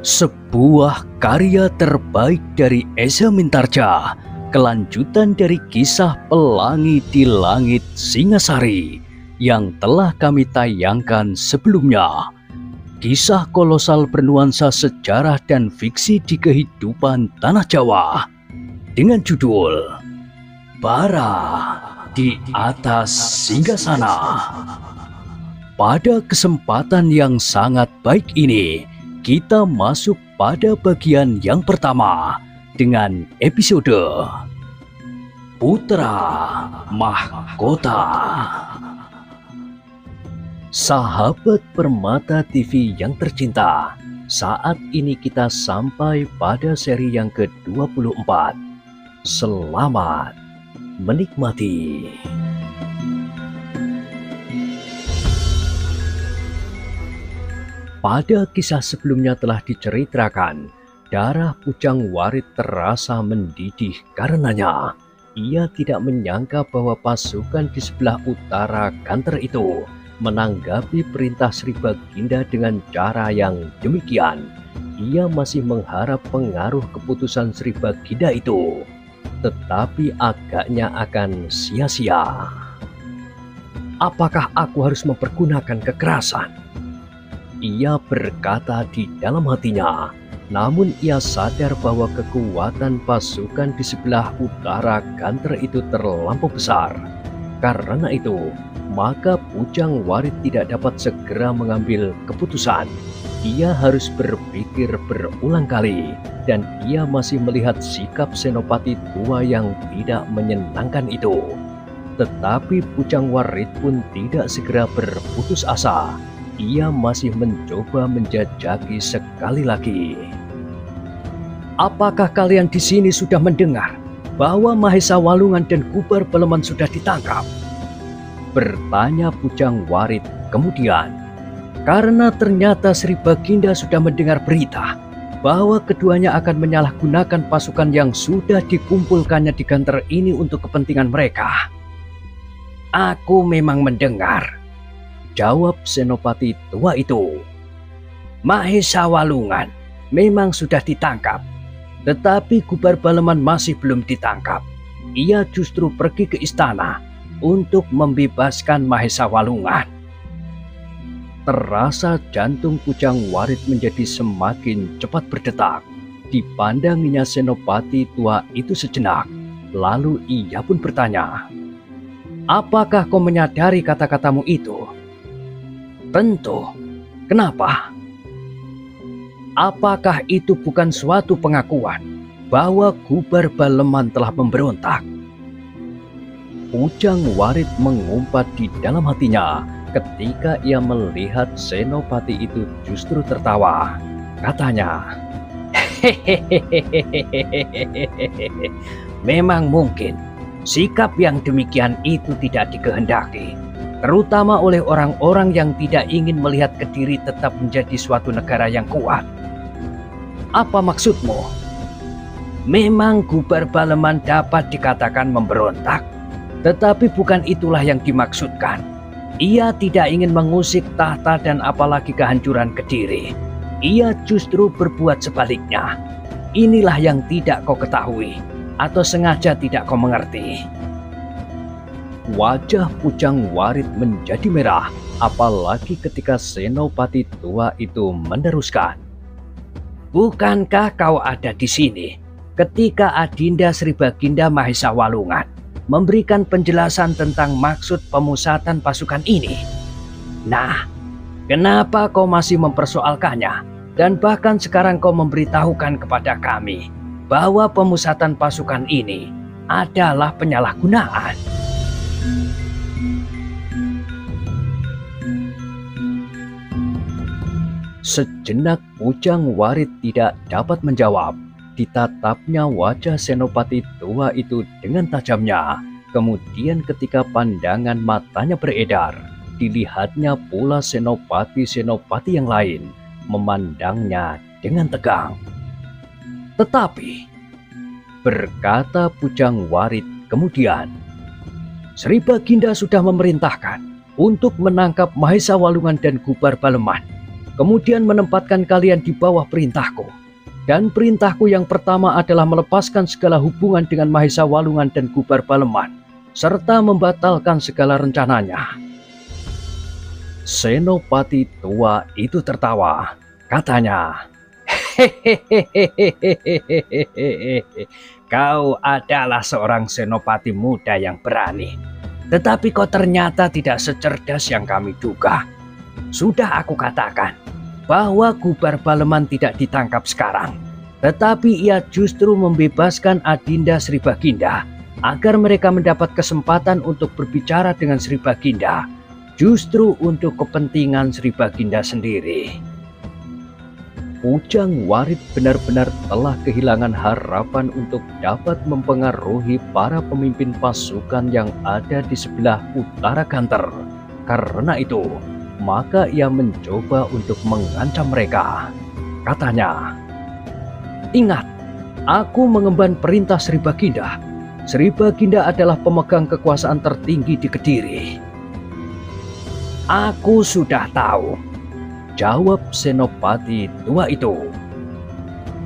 Sebuah karya terbaik dari Esa Mintarja, kelanjutan dari kisah Pelangi di Langit Singasari yang telah kami tayangkan sebelumnya. Kisah kolosal bernuansa sejarah dan fiksi di kehidupan tanah Jawa dengan judul Bara di Atas Singgasana. Pada kesempatan yang sangat baik ini, kita masuk pada bagian yang pertama dengan episode Putra Mahkota. Sahabat Permata TV yang tercinta, saat ini kita sampai pada seri yang ke-24. Selamat menikmati. Pada kisah sebelumnya telah diceritakan, darah Pujang Warit terasa mendidih karenanya ia tidak menyangka bahwa pasukan di sebelah utara Ganter itu menanggapi perintah Sri Baginda dengan cara yang demikian. Ia masih mengharap pengaruh keputusan Sri Baginda itu, tetapi agaknya akan sia-sia. Apakah aku harus mempergunakan kekerasan? Ia berkata di dalam hatinya, namun ia sadar bahwa kekuatan pasukan di sebelah utara Ganter itu terlampau besar. Karena itu, maka Pujang Warit tidak dapat segera mengambil keputusan. Ia harus berpikir berulang kali, dan ia masih melihat sikap Senopati tua yang tidak menyenangkan itu. Tetapi Pujang Warit pun tidak segera berputus asa. Ia masih mencoba menjajaki sekali lagi. Apakah kalian di sini sudah mendengar bahwa Mahesa Walungan dan Kubar Baleman sudah ditangkap? Bertanya Pujang Warit kemudian. Karena ternyata Sri Baginda sudah mendengar berita bahwa keduanya akan menyalahgunakan pasukan yang sudah dikumpulkannya di Ganter ini untuk kepentingan mereka. Aku memang mendengar, jawab Senopati tua itu. Mahesa Walungan memang sudah ditangkap, tetapi Kubar Baleman masih belum ditangkap. Ia justru pergi ke istana untuk membebaskan Mahesa Walungan. Terasa jantung Pujang Warit menjadi semakin cepat berdetak. Dipandanginya Senopati tua itu sejenak, lalu ia pun bertanya, apakah kau menyadari kata-katamu itu? Tentu. Kenapa? Apakah itu bukan suatu pengakuan bahwa Kubar Baleman telah memberontak? Pujang Warit mengumpat di dalam hatinya ketika ia melihat Senopati itu justru tertawa. Katanya, hehehe, memang mungkin sikap yang demikian itu tidak dikehendaki, terutama oleh orang-orang yang tidak ingin melihat Kediri tetap menjadi suatu negara yang kuat. Apa maksudmu? Memang Kubar Baleman dapat dikatakan memberontak, tetapi bukan itulah yang dimaksudkan. Ia tidak ingin mengusik tahta dan apalagi kehancuran Kediri. Ia justru berbuat sebaliknya. Inilah yang tidak kau ketahui, atau sengaja tidak kau mengerti. Wajah Pujang Warit menjadi merah, apalagi ketika Senopati tua itu meneruskan. Bukankah kau ada di sini ketika Adinda Sri Baginda Mahesa Walungan memberikan penjelasan tentang maksud pemusatan pasukan ini? Nah, kenapa kau masih mempersoalkannya dan bahkan sekarang kau memberitahukan kepada kami bahwa pemusatan pasukan ini adalah penyalahgunaan? Sejenak Pujang Warit tidak dapat menjawab. Ditatapnya wajah Senopati tua itu dengan tajamnya. Kemudian ketika pandangan matanya beredar, dilihatnya pula senopati-senopati yang lain memandangnya dengan tegang. Tetapi, berkata Pujang Warit kemudian, Sri Baginda sudah memerintahkan untuk menangkap Mahesa Walungan dan Kubar Baleman. kemudian menempatkan kalian di bawah perintahku. Dan perintahku yang pertama adalah melepaskan segala hubungan dengan Mahesa Walungan dan Gubar Baleman, serta membatalkan segala rencananya. Senopati tua itu tertawa. Katanya, "Hehehe, kau adalah seorang senopati muda yang berani. Tetapi kau ternyata tidak secerdas yang kami duga. Sudah aku katakan bahwa Gubar Baleman tidak ditangkap sekarang, tetapi ia justru membebaskan Adinda Sri Baginda agar mereka mendapat kesempatan untuk berbicara dengan Sri Baginda, justru untuk kepentingan Sri Baginda sendiri." Pujang Warit benar-benar telah kehilangan harapan untuk dapat mempengaruhi para pemimpin pasukan yang ada di sebelah utara Ganter. Karena itu, maka ia mencoba untuk mengancam mereka. Katanya, "Ingat, aku mengemban perintah Sri Baginda. Sri Baginda adalah pemegang kekuasaan tertinggi di Kediri." "Aku sudah tahu," jawab senopati tua itu.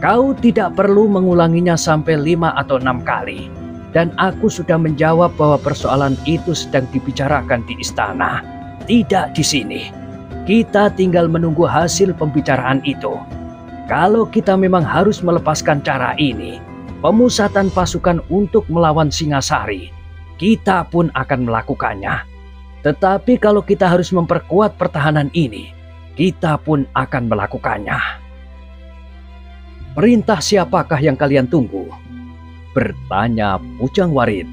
"Kau tidak perlu mengulanginya sampai 5 atau 6 kali. Dan aku sudah menjawab bahwa persoalan itu sedang dibicarakan di istana, tidak di sini. Kita tinggal menunggu hasil pembicaraan itu. Kalau kita memang harus melepaskan cara ini, pemusatan pasukan untuk melawan Singasari, kita pun akan melakukannya. Tetapi kalau kita harus memperkuat pertahanan ini, kita pun akan melakukannya." "Perintah siapakah yang kalian tunggu?" bertanya Pujang Warit.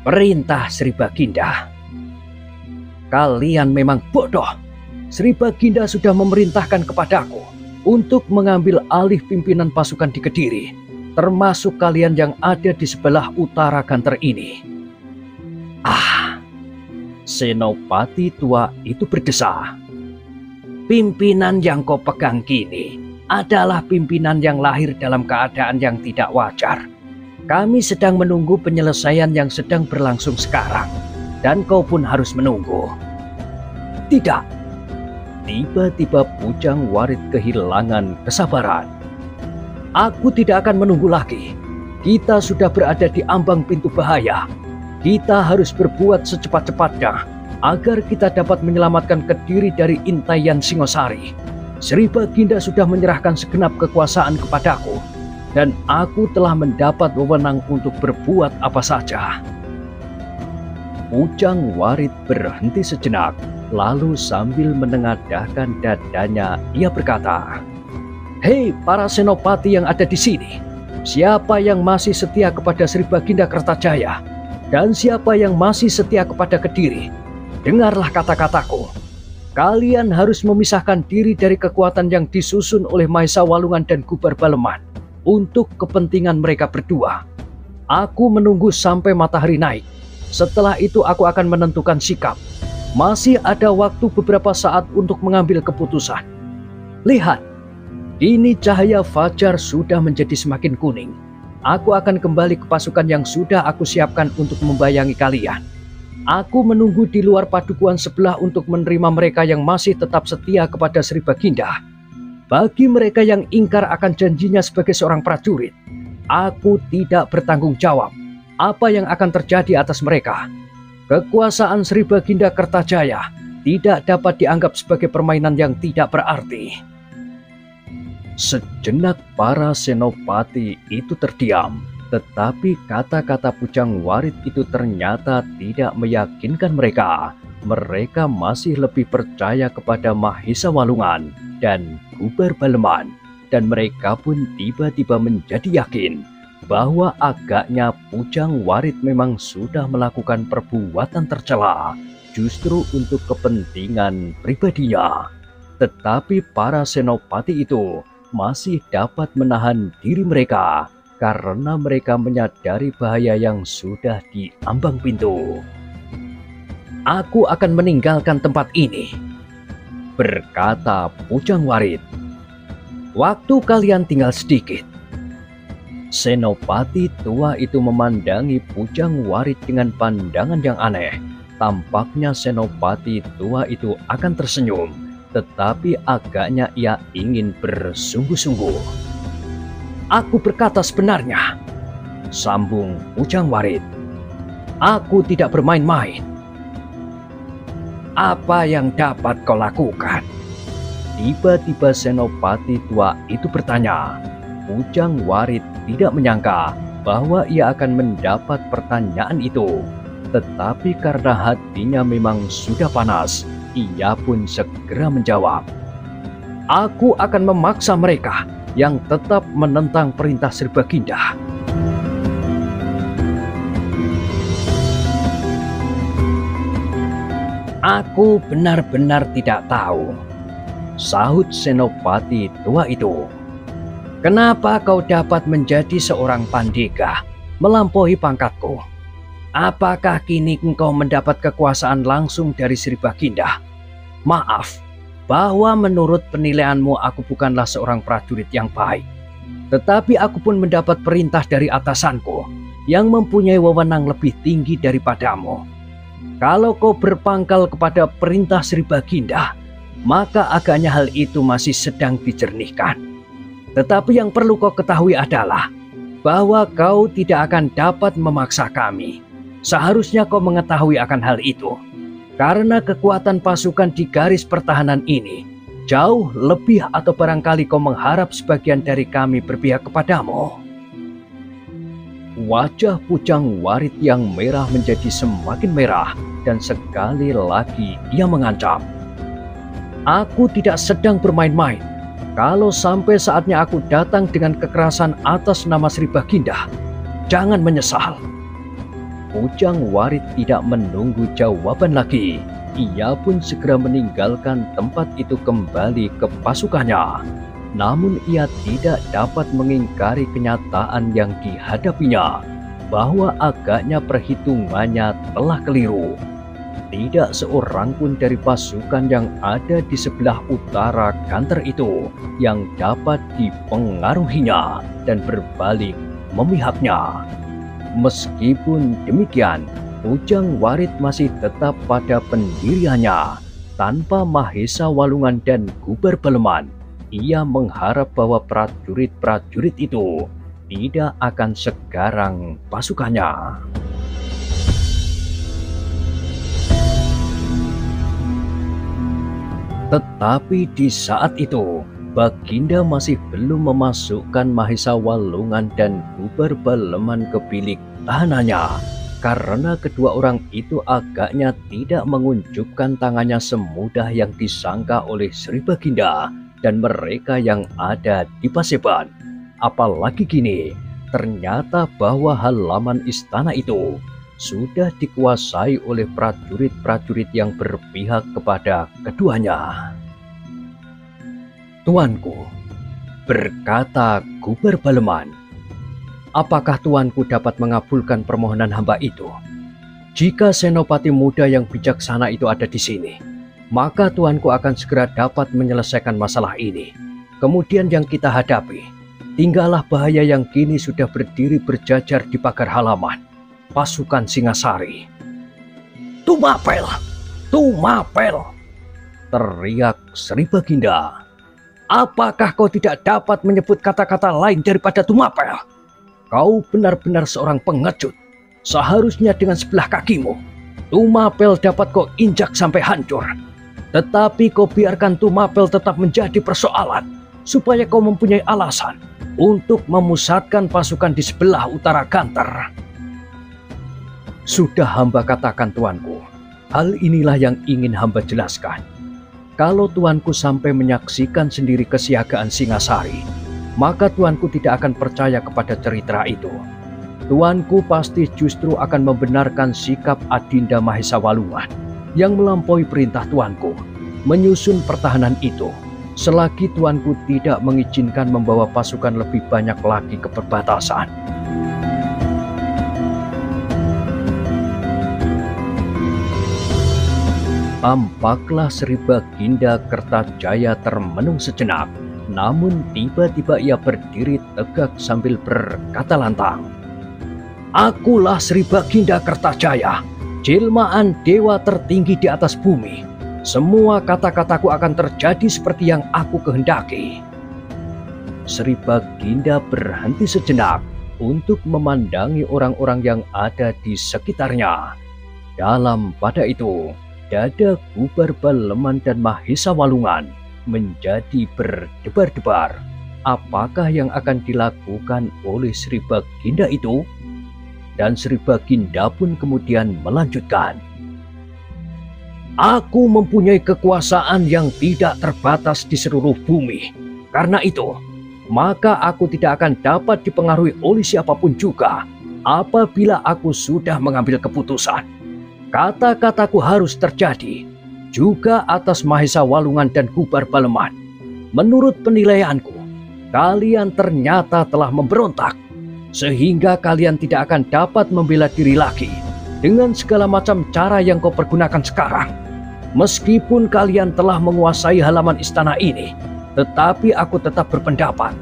"Perintah Sri Baginda." "Kalian memang bodoh. Sri Baginda sudah memerintahkan kepadaku untuk mengambil alih pimpinan pasukan di Kediri, termasuk kalian yang ada di sebelah utara Ganter ini." Senopati tua itu berdesah. "Pimpinan yang kau pegang kini adalah pimpinan yang lahir dalam keadaan yang tidak wajar. Kami sedang menunggu penyelesaian yang sedang berlangsung sekarang, dan kau pun harus menunggu." "Tidak." Tiba-tiba Pujang Warit kehilangan kesabaran. "Aku tidak akan menunggu lagi. Kita sudah berada di ambang pintu bahaya. Kita harus berbuat secepat-cepatnya agar kita dapat menyelamatkan Kediri dari intaian Singosari. Sri Baginda sudah menyerahkan segenap kekuasaan kepadaku, dan aku telah mendapat wewenang untuk berbuat apa saja." Pujang Warit berhenti sejenak, lalu sambil menengadahkan dadanya, ia berkata, "Hei para senopati yang ada di sini, siapa yang masih setia kepada Sri Baginda Kertajaya, dan siapa yang masih setia kepada Kediri, dengarlah kata-kataku. Kalian harus memisahkan diri dari kekuatan yang disusun oleh Mahesa Walungan dan Gubar Baleman untuk kepentingan mereka berdua. Aku menunggu sampai matahari naik. Setelah itu aku akan menentukan sikap. Masih ada waktu beberapa saat untuk mengambil keputusan. Lihat, kini cahaya fajar sudah menjadi semakin kuning. Aku akan kembali ke pasukan yang sudah aku siapkan untuk membayangi kalian. Aku menunggu di luar padukuhan sebelah untuk menerima mereka yang masih tetap setia kepada Sri Baginda. Bagi mereka yang ingkar akan janjinya sebagai seorang prajurit, aku tidak bertanggung jawab apa yang akan terjadi atas mereka. Kekuasaan Sri Baginda Kertajaya tidak dapat dianggap sebagai permainan yang tidak berarti." Sejenak para senopati itu terdiam. Tetapi kata-kata Pujang Warit itu ternyata tidak meyakinkan mereka. Mereka masih lebih percaya kepada Mahesa Walungan dan Gubar Baleman. Dan mereka pun tiba-tiba menjadi yakin bahwa agaknya Pujang Warit memang sudah melakukan perbuatan tercela justru untuk kepentingan pribadinya. Tetapi para senopati itu masih dapat menahan diri mereka karena mereka menyadari bahaya yang sudah di ambang pintu. "Aku akan meninggalkan tempat ini," berkata Pujang Warit. "Waktu kalian tinggal sedikit." Senopati tua itu memandangi Pujang Warit dengan pandangan yang aneh. Tampaknya senopati tua itu akan tersenyum tetapi agaknya ia ingin bersungguh-sungguh. "Aku berkata sebenarnya," sambung Ujang Warit. "Aku tidak bermain-main." "Apa yang dapat kau lakukan?" Tiba-tiba senopati tua itu bertanya. Ujang Warit tidak menyangka bahwa ia akan mendapat pertanyaan itu. Tetapi karena hatinya memang sudah panas, ia pun segera menjawab, "Aku akan memaksa mereka yang tetap menentang perintah Sribaginda." "Aku benar-benar tidak tahu," sahut senopati tua itu. "Kenapa kau dapat menjadi seorang pandega melampaui pangkatku? Apakah kini engkau mendapat kekuasaan langsung dari Sribaginda? Maaf, bahwa menurut penilaianmu aku bukanlah seorang prajurit yang baik. Tetapi aku pun mendapat perintah dari atasanku yang mempunyai wewenang lebih tinggi daripadamu. Kalau kau berpangkal kepada perintah Sribaginda, maka agaknya hal itu masih sedang dijernihkan. Tetapi yang perlu kau ketahui adalah bahwa kau tidak akan dapat memaksa kami. Seharusnya kau mengetahui akan hal itu, karena kekuatan pasukan di garis pertahanan ini jauh lebih, atau barangkali kau mengharap sebagian dari kami berpihak kepadamu." Wajah Ujang Warit yang merah menjadi semakin merah dan sekali lagi ia mengancam, "Aku tidak sedang bermain-main. Kalau sampai saatnya aku datang dengan kekerasan atas nama Sribaginda, jangan menyesal." Ujang Warit tidak menunggu jawaban lagi. Ia pun segera meninggalkan tempat itu kembali ke pasukannya. Namun ia tidak dapat mengingkari kenyataan yang dihadapinya, bahwa agaknya perhitungannya telah keliru. Tidak seorang pun dari pasukan yang ada di sebelah utara Ganter itu yang dapat dipengaruhinya dan berbalik memihaknya. Meskipun demikian, Ujang Warit masih tetap pada pendiriannya. Tanpa Mahesa Walungan dan Gubar Baleman, ia mengharap bahwa prajurit-prajurit itu tidak akan segarang pasukannya. Tetapi di saat itu, Baginda masih belum memasukkan Mahesa Walungan dan Gubar Baleman ke bilik tahanannya, karena kedua orang itu agaknya tidak mengunjukkan tangannya semudah yang disangka oleh Sribaginda dan mereka yang ada di Paseban. Apalagi kini, ternyata bahwa halaman istana itu sudah dikuasai oleh prajurit-prajurit yang berpihak kepada keduanya. "Tuanku," berkata Gubar Baleman, "apakah tuanku dapat mengabulkan permohonan hamba itu? Jika senopati muda yang bijaksana itu ada di sini, maka tuanku akan segera dapat menyelesaikan masalah ini. Kemudian yang kita hadapi, tinggallah bahaya yang kini sudah berdiri berjajar di pagar halaman, pasukan Singasari." "Tumapel! Tumapel!" teriak Sribaginda. "Apakah kau tidak dapat menyebut kata-kata lain daripada Tumapel? Kau benar-benar seorang pengecut. Seharusnya dengan sebelah kakimu, Tumapel dapat kau injak sampai hancur. Tetapi kau biarkan Tumapel tetap menjadi persoalan, supaya kau mempunyai alasan untuk memusatkan pasukan di sebelah utara Ganter." "Sudah hamba katakan tuanku, hal inilah yang ingin hamba jelaskan. Kalau tuanku sampai menyaksikan sendiri kesiagaan Singasari, maka tuanku tidak akan percaya kepada cerita itu. Tuanku pasti justru akan membenarkan sikap Adinda Mahesa Walungan yang melampaui perintah tuanku menyusun pertahanan itu, selagi tuanku tidak mengizinkan membawa pasukan lebih banyak lagi ke perbatasan." Tampaklah Sribaginda Kertajaya termenung sejenak, namun tiba-tiba ia berdiri tegak sambil berkata lantang, "Akulah Sribaginda Kertajaya, jelmaan dewa tertinggi di atas bumi. Semua kata-kataku akan terjadi seperti yang aku kehendaki." Sri Baginda berhenti sejenak untuk memandangi orang-orang yang ada di sekitarnya. Dalam pada itu, dada Gubar Baleman dan Mahesa Walungan menjadi berdebar-debar. Apakah yang akan dilakukan oleh Sri Baginda itu? Dan Sri Baginda pun kemudian melanjutkan, "Aku mempunyai kekuasaan yang tidak terbatas di seluruh bumi. Karena itu, maka aku tidak akan dapat dipengaruhi oleh siapapun juga apabila aku sudah mengambil keputusan. Kata-kataku harus terjadi juga atas Mahesa Walungan dan Gubar Baleman. Menurut penilaianku, kalian ternyata telah memberontak, sehingga kalian tidak akan dapat membela diri lagi dengan segala macam cara yang kau pergunakan sekarang. Meskipun kalian telah menguasai halaman istana ini, tetapi aku tetap berpendapat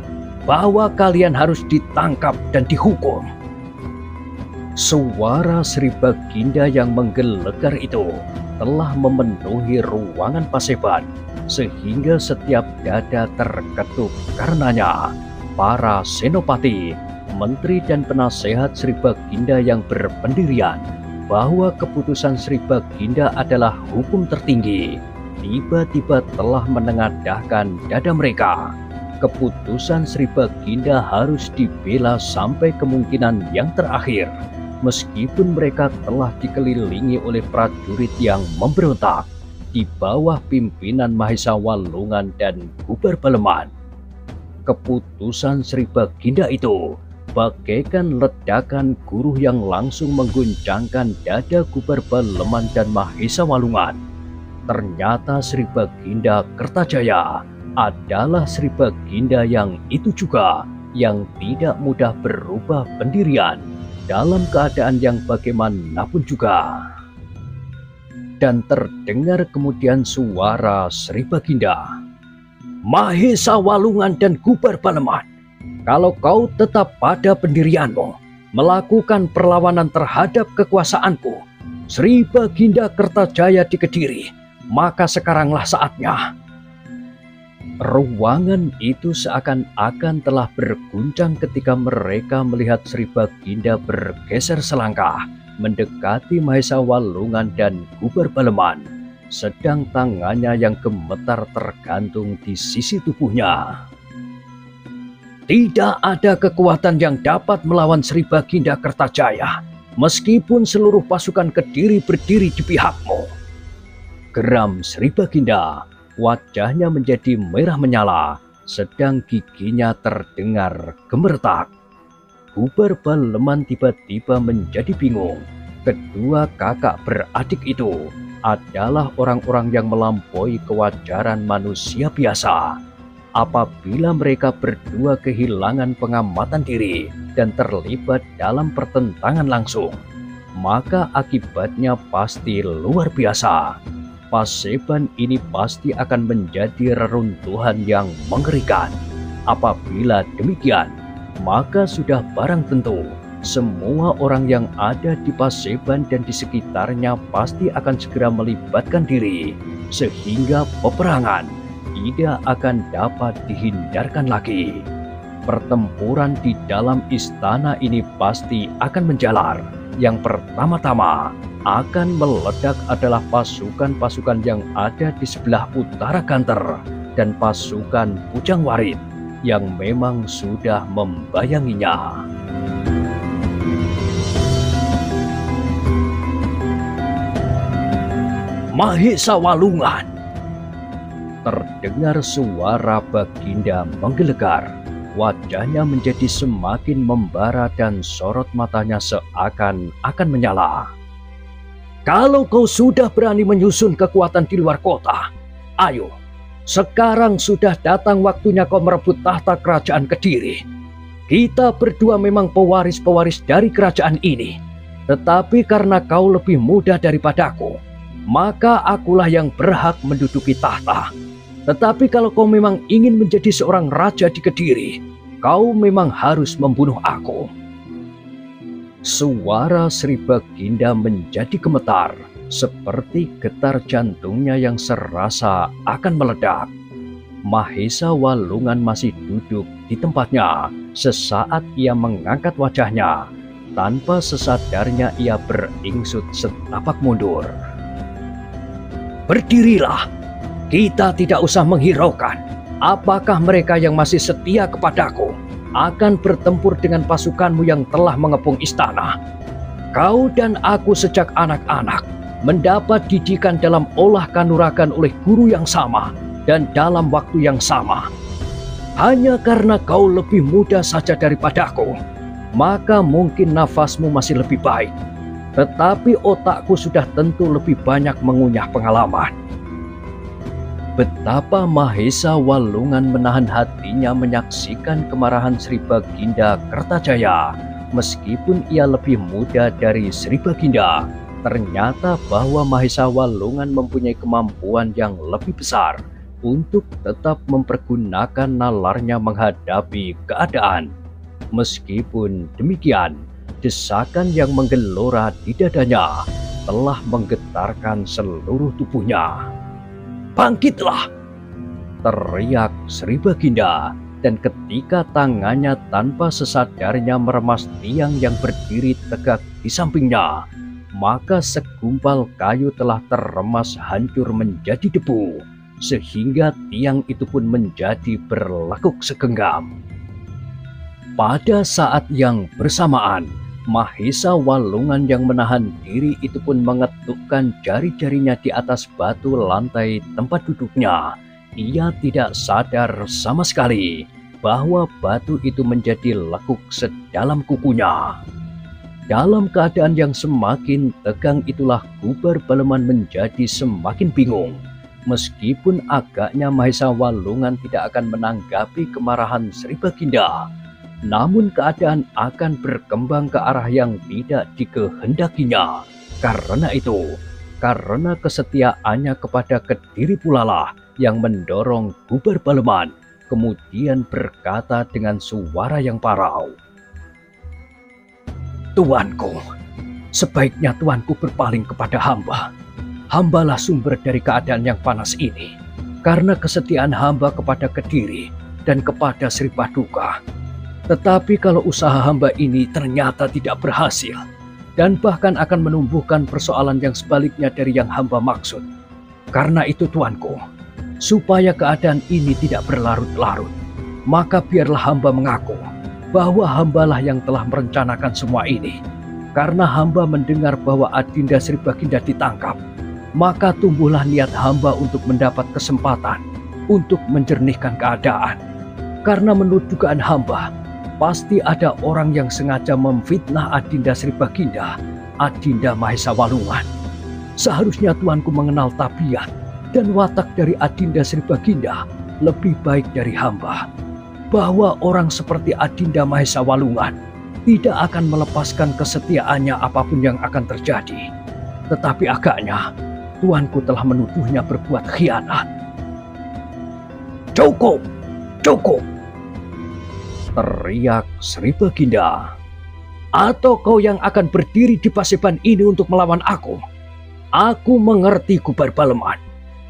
bahwa kalian harus ditangkap dan dihukum." Suara Sri Baginda yang menggelegar itu telah memenuhi ruangan Paseban, sehingga setiap dada terketuk karenanya. Para senopati, menteri dan penasehat Sri Baginda yang berpendirian bahwa keputusan Sri Baginda adalah hukum tertinggi, tiba-tiba telah menengadahkan dada mereka. Keputusan Sri Baginda harus dibela sampai kemungkinan yang terakhir, meskipun mereka telah dikelilingi oleh prajurit yang memberontak di bawah pimpinan Mahesa Walungan dan Gubar Baleman. Keputusan Sri Baginda itu bagaikan ledakan guruh yang langsung mengguncangkan dada Gubar Baleman dan Mahesa Walungan. Ternyata Sri Baginda Kertajaya adalah Sri Baginda yang itu juga, yang tidak mudah berubah pendirian dalam keadaan yang bagaimanapun juga. Dan terdengar kemudian suara Sri Baginda, "Mahesa Walungan dan Gubar Baleman, kalau kau tetap pada pendirianmu, melakukan perlawanan terhadap kekuasaanku, Sri Baginda Kertajaya di Kediri, maka sekaranglah saatnya." Ruangan itu seakan-akan telah berguncang ketika mereka melihat Sri Baginda bergeser selangkah mendekati Mahesa Walungan dan Gubar Baleman, sedang tangannya yang gemetar tergantung di sisi tubuhnya. "Tidak ada kekuatan yang dapat melawan Sri Baginda Kertajaya, meskipun seluruh pasukan Kediri berdiri di pihakmu," geram Sri Baginda. Wajahnya menjadi merah menyala, sedang giginya terdengar gemeretak. Gubar Baleman tiba-tiba menjadi bingung. Kedua kakak beradik itu adalah orang-orang yang melampaui kewajaran manusia biasa. Apabila mereka berdua kehilangan pengamatan diri dan terlibat dalam pertentangan langsung, maka akibatnya pasti luar biasa. Paseban ini pasti akan menjadi reruntuhan yang mengerikan. Apabila demikian, maka sudah barang tentu semua orang yang ada di Paseban dan di sekitarnya pasti akan segera melibatkan diri, sehingga peperangan tidak akan dapat dihindarkan lagi. Pertempuran di dalam istana ini pasti akan menjalar. Yang pertama-tama akan meledak adalah pasukan-pasukan yang ada di sebelah utara Ganter dan pasukan Bujang Warit yang memang sudah membayanginya. "Mahesa Walungan!" Terdengar suara Baginda menggelegar. Wajahnya menjadi semakin membara dan sorot matanya seakan-akan menyala. "Kalau kau sudah berani menyusun kekuatan di luar kota, ayo, sekarang sudah datang waktunya kau merebut tahta kerajaan Kediri. Kita berdua memang pewaris-pewaris dari kerajaan ini, tetapi karena kau lebih muda daripadaku, maka akulah yang berhak menduduki tahta. Tetapi kalau kau memang ingin menjadi seorang raja di Kediri, kau memang harus membunuh aku." Suara Sri Baginda menjadi gemetar. seperti getar jantungnya yang serasa akan meledak. Mahesa Walungan masih duduk di tempatnya. Sesaat ia mengangkat wajahnya. Tanpa sesadarnya ia beringsut setapak mundur. Berdirilah, kita tidak usah menghiraukan. Apakah mereka yang masih setia kepadaku akan bertempur dengan pasukanmu yang telah mengepung istana? Kau dan aku sejak anak-anak mendapat didikan dalam olah kanuragan oleh guru yang sama dan dalam waktu yang sama. Hanya karena kau lebih muda saja daripadaku, maka mungkin nafasmu masih lebih baik. Tetapi otakku sudah tentu lebih banyak mengunyah pengalaman. Betapa Mahesa Walungan menahan hatinya menyaksikan kemarahan Sri Baginda Kertajaya. Meskipun ia lebih muda dari Sri Baginda, ternyata bahwa Mahesa Walungan mempunyai kemampuan yang lebih besar untuk tetap mempergunakan nalarnya menghadapi keadaan. Meskipun demikian, desakan yang menggelora di dadanya telah menggetarkan seluruh tubuhnya. Bangkitlah! Teriak Sri Baginda, dan ketika tangannya tanpa sesadarnya meremas tiang yang berdiri tegak di sampingnya, maka segumpal kayu telah teremas hancur menjadi debu, sehingga tiang itu pun menjadi berlekuk segenggam. Pada saat yang bersamaan, Mahesa Walungan yang menahan diri itu pun mengetukkan jari-jarinya di atas batu lantai tempat duduknya. Ia tidak sadar sama sekali bahwa batu itu menjadi lekuk sedalam kukunya. Dalam keadaan yang semakin tegang itulah Gubar Baleman menjadi semakin bingung. Meskipun agaknya Mahesa Walungan tidak akan menanggapi kemarahan Sri Baginda, namun keadaan akan berkembang ke arah yang tidak dikehendakinya. Karena itu, karena kesetiaannya kepada Kediri pula lah yang mendorong Gubar Baleman kemudian berkata dengan suara yang parau, "Tuanku, sebaiknya tuanku berpaling kepada hamba. Hambalah sumber dari keadaan yang panas ini, karena kesetiaan hamba kepada Kediri dan kepada Sri Paduka. Tetapi kalau usaha hamba ini ternyata tidak berhasil, dan bahkan akan menumbuhkan persoalan yang sebaliknya dari yang hamba maksud. Karena itu tuanku, supaya keadaan ini tidak berlarut-larut, maka biarlah hamba mengaku bahwa hambalah yang telah merencanakan semua ini. Karena hamba mendengar bahwa Adinda Sri Baginda ditangkap, maka tumbuhlah niat hamba untuk mendapat kesempatan untuk menjernihkan keadaan. Karena menurut dugaan hamba, pasti ada orang yang sengaja memfitnah Adinda Sri Baginda, Adinda Mahesa Walungan. Seharusnya tuanku mengenal tabiat dan watak dari Adinda Sri Baginda lebih baik dari hamba. Bahwa orang seperti Adinda Mahesa Walungan tidak akan melepaskan kesetiaannya apapun yang akan terjadi. Tetapi agaknya tuanku telah menuduhnya berbuat khianat." "Cukup! Cukup!" teriak Sri Baginda. "Atau kau yang akan berdiri di Paseban ini untuk melawan aku? Aku mengerti Gubar Baleman,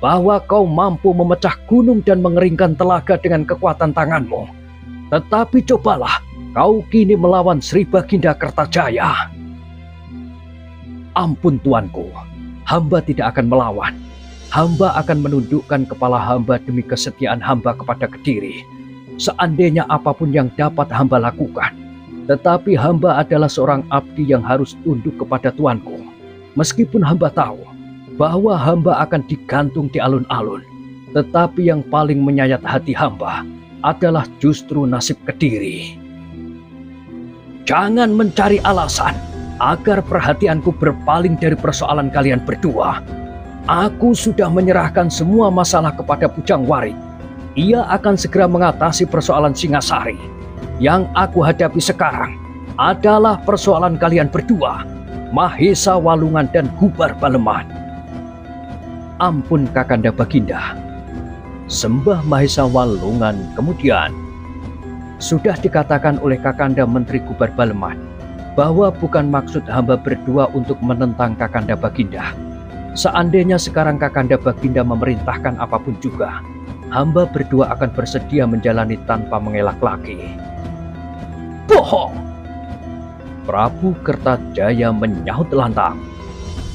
bahwa kau mampu memecah gunung dan mengeringkan telaga dengan kekuatan tanganmu. Tetapi cobalah kau kini melawan Sri Baginda Kertajaya." "Ampun tuanku, hamba tidak akan melawan. Hamba akan menundukkan kepala hamba demi kesetiaan hamba kepada Kediri. Seandainya apapun yang dapat hamba lakukan. Tetapi hamba adalah seorang abdi yang harus tunduk kepada tuanku. Meskipun hamba tahu bahwa hamba akan digantung di alun-alun, tetapi yang paling menyayat hati hamba adalah justru nasib Kediri. Jangan mencari alasan agar perhatianku berpaling dari persoalan kalian berdua. Aku sudah menyerahkan semua masalah kepada Pujang Warit. Ia akan segera mengatasi persoalan Singasari. Yang aku hadapi sekarang adalah persoalan kalian berdua, Mahesa Walungan dan Gubar Baleman." "Ampun Kakanda Baginda," sembah Mahesa Walungan kemudian. "Sudah dikatakan oleh Kakanda Menteri Gubar Baleman bahwa bukan maksud hamba berdua untuk menentang Kakanda Baginda. Seandainya sekarang Kakanda Baginda memerintahkan apapun juga, hamba berdua akan bersedia menjalani tanpa mengelak lagi. Bohong! Prabu Kertajaya menyahut lantang.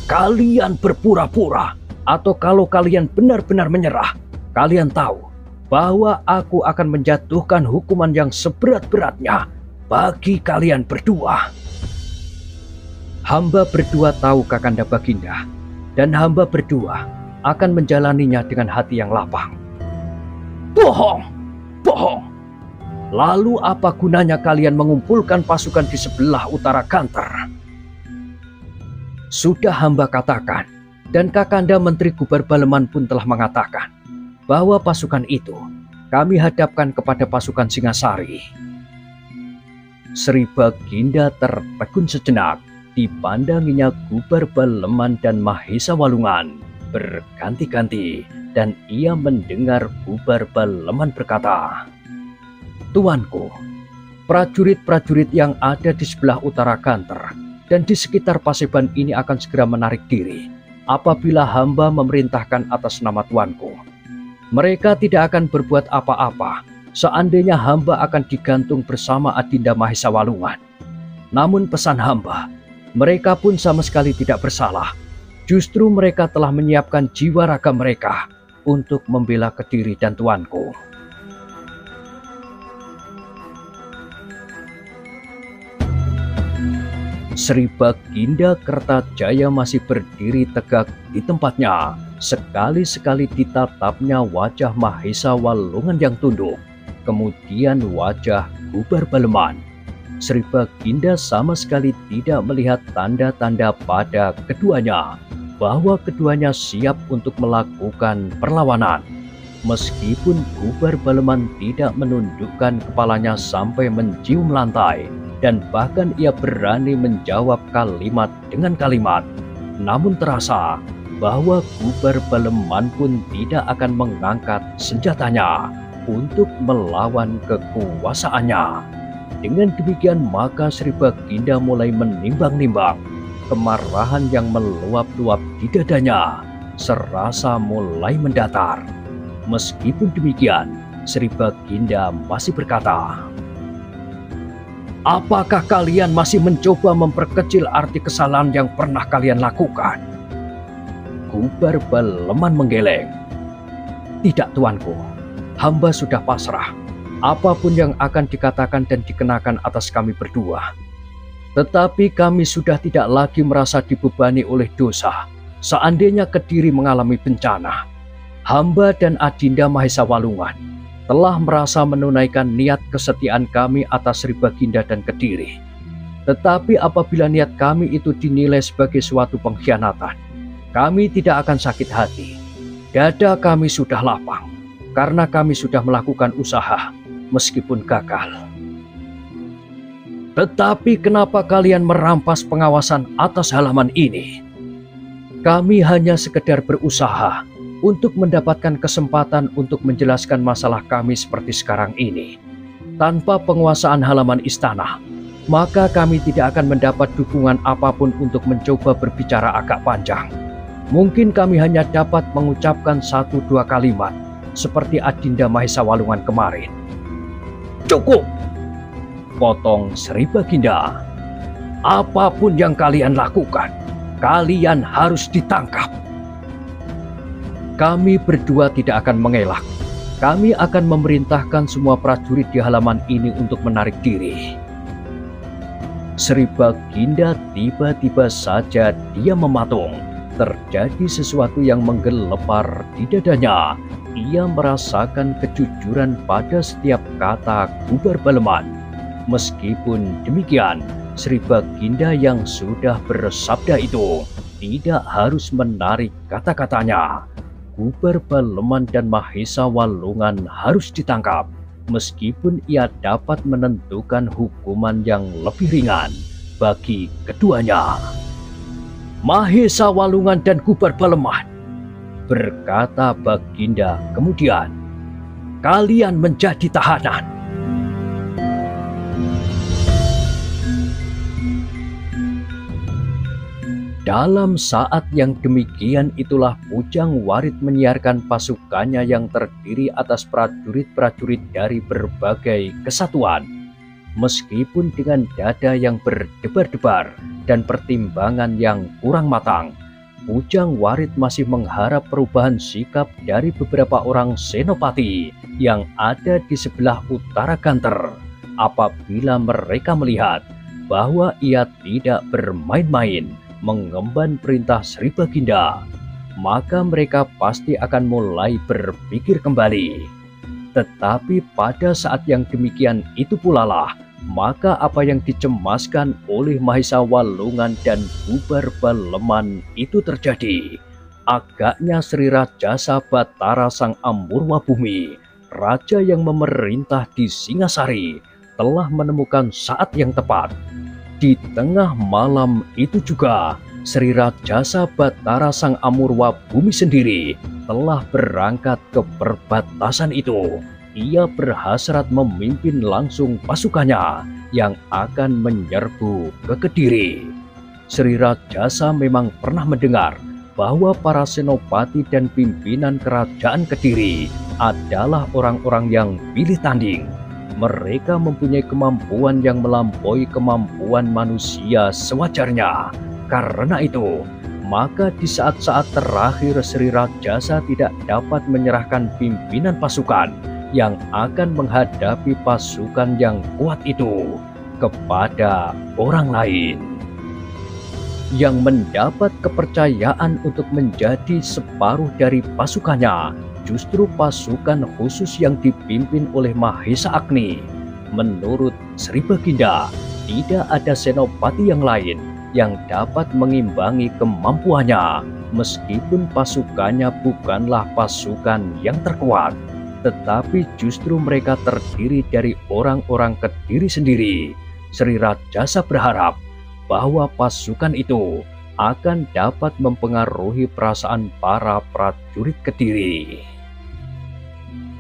Kalian berpura-pura, atau kalau kalian benar-benar menyerah, kalian tahu bahwa aku akan menjatuhkan hukuman yang seberat-beratnya bagi kalian berdua. Hamba berdua tahu Kakanda Baginda, dan hamba berdua akan menjalaninya dengan hati yang lapang. Bohong! Bohong! Lalu apa gunanya kalian mengumpulkan pasukan di sebelah utara Ganter? Sudah hamba katakan, dan Kakanda Menteri Gubar Baleman pun telah mengatakan, bahwa pasukan itu kami hadapkan kepada pasukan Singasari. Sri Baginda tertegun sejenak, dipandanginya Gubar Baleman dan Mahesa Walungan berganti-ganti, dan ia mendengar Gubar Baleman berkata, Tuanku, prajurit-prajurit yang ada di sebelah utara Ganter dan di sekitar Paseban ini akan segera menarik diri apabila hamba memerintahkan atas nama tuanku. Mereka tidak akan berbuat apa-apa seandainya hamba akan digantung bersama Adinda Mahesa Walungan. Namun pesan hamba, mereka pun sama sekali tidak bersalah. Justru mereka telah menyiapkan jiwa raga mereka untuk membela Kediri dan tuanku. Sri Baginda Kertajaya masih berdiri tegak di tempatnya. Sekali-sekali ditatapnya wajah Mahesa Walungan yang tunduk, kemudian wajah Gubar Baleman. Sri Baginda sama sekali tidak melihat tanda-tanda pada keduanya bahwa keduanya siap untuk melakukan perlawanan. Meskipun Gubar Baleman tidak menundukkan kepalanya sampai mencium lantai, dan bahkan ia berani menjawab kalimat dengan kalimat, namun terasa bahwa Gubar Baleman pun tidak akan mengangkat senjatanya untuk melawan kekuasaannya. Dengan demikian maka Sri Baginda mulai menimbang-nimbang. Kemarahan yang meluap-luap di dadanya serasa mulai mendatar. Meskipun demikian, Sri Baginda masih berkata, apakah kalian masih mencoba memperkecil arti kesalahan yang pernah kalian lakukan? Gubar Baleman menggeleng. Tidak tuanku, hamba sudah pasrah. Apapun yang akan dikatakan dan dikenakan atas kami berdua. Tetapi kami sudah tidak lagi merasa dibebani oleh dosa. Seandainya Kediri mengalami bencana, hamba dan Adinda Mahesa Walungan telah merasa menunaikan niat kesetiaan kami atas Sri Baginda dan Kediri. Tetapi apabila niat kami itu dinilai sebagai suatu pengkhianatan, kami tidak akan sakit hati. Dada kami sudah lapang, karena kami sudah melakukan usaha, meskipun gagal. Tetapi kenapa kalian merampas pengawasan atas halaman ini? Kami hanya sekedar berusaha untuk mendapatkan kesempatan untuk menjelaskan masalah kami seperti sekarang ini. Tanpa penguasaan halaman istana, maka kami tidak akan mendapat dukungan apapun untuk mencoba berbicara agak panjang. Mungkin kami hanya dapat mengucapkan 1-2 kalimat, seperti Adinda Mahesa Walungan kemarin. Cukup! Potong Sri Baginda. Apapun yang kalian lakukan, kalian harus ditangkap. Kami berdua tidak akan mengelak. Kami akan memerintahkan semua prajurit di halaman ini untuk menarik diri. Sri Baginda tiba-tiba saja dia mematung. Terjadi sesuatu yang menggelepar di dadanya. Ia merasakan kejujuran pada setiap kata Gubar Baleman. Meskipun demikian, Sri Baginda yang sudah bersabda itu tidak harus menarik kata-katanya. Gubar Baleman dan Mahesa Walungan harus ditangkap, meskipun ia dapat menentukan hukuman yang lebih ringan bagi keduanya. Mahesa Walungan dan Gubar Baleman, berkata Baginda kemudian, kalian menjadi tahanan. Dalam saat yang demikian itulah Pujang Warit menyiarkan pasukannya yang terdiri atas prajurit-prajurit dari berbagai kesatuan. Meskipun dengan dada yang berdebar-debar dan pertimbangan yang kurang matang, Pujang Warit masih mengharap perubahan sikap dari beberapa orang senopati yang ada di sebelah utara Ganter. Apabila mereka melihat bahwa ia tidak bermain-main mengemban perintah Sri Baginda, maka mereka pasti akan mulai berpikir kembali. Tetapi pada saat yang demikian itu pula lah, maka apa yang dicemaskan oleh Mahesa Walungan dan Bubar Baleman itu terjadi. Agaknya Sri Rajasa Batara Sang Amurwabhumi, raja yang memerintah di Singasari, telah menemukan saat yang tepat. Di tengah malam itu juga, Sri Rajasa Batara Sang Amurwabhumi sendiri telah berangkat ke perbatasan itu. Ia berhasrat memimpin langsung pasukannya yang akan menyerbu ke Kediri. Sri Rajasa memang pernah mendengar bahwa para senopati dan pimpinan kerajaan Kediri adalah orang-orang yang pilih tanding. Mereka mempunyai kemampuan yang melampaui kemampuan manusia sewajarnya. Karena itu, maka di saat-saat terakhir Sri Rajasa tidak dapat menyerahkan pimpinan pasukan yang akan menghadapi pasukan yang kuat itu kepada orang lain. Yang mendapat kepercayaan untuk menjadi separuh dari pasukannya justru pasukan khusus yang dipimpin oleh Mahesa Agni. Menurut Sri Baginda, tidak ada senopati yang lain yang dapat mengimbangi kemampuannya, meskipun pasukannya bukanlah pasukan yang terkuat, tetapi justru mereka terdiri dari orang-orang Kediri sendiri. Sri Rajasa berharap bahwa pasukan itu akan dapat mempengaruhi perasaan para prajurit Kediri.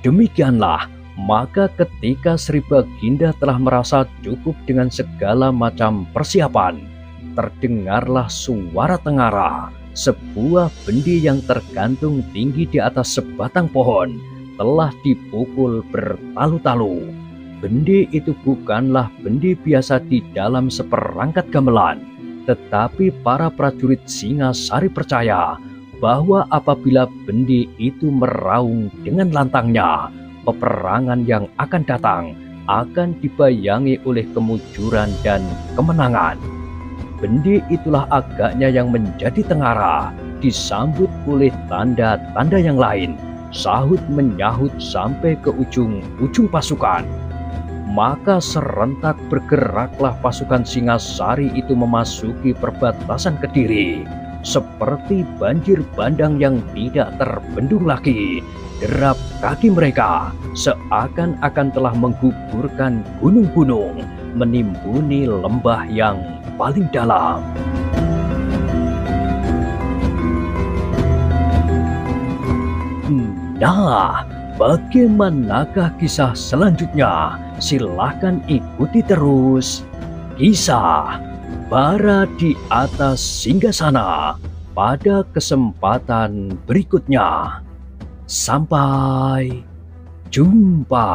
Demikianlah, maka ketika Sri Baginda telah merasa cukup dengan segala macam persiapan, terdengarlah suara tengara. Sebuah bendi yang tergantung tinggi di atas sebatang pohon telah dipukul bertalu-talu. Bendi itu bukanlah bendi biasa di dalam seperangkat gamelan, tetapi para prajurit Singasari percaya bahwa apabila bendi itu meraung dengan lantangnya, peperangan yang akan datang akan dibayangi oleh kemujuran dan kemenangan. Bendi itulah agaknya yang menjadi tengara, disambut oleh tanda-tanda yang lain, sahut menyahut sampai ke ujung-ujung pasukan. Maka serentak bergeraklah pasukan Singasari itu memasuki perbatasan Kediri. Seperti banjir bandang yang tidak terbendung lagi, derap kaki mereka seakan-akan telah menggugurkan gunung-gunung, menimbuni lembah yang paling dalam. Nah, bagaimanakah kisah selanjutnya? Silahkan ikuti terus kisah Bara di Atas Singgasana pada kesempatan berikutnya. Sampai jumpa.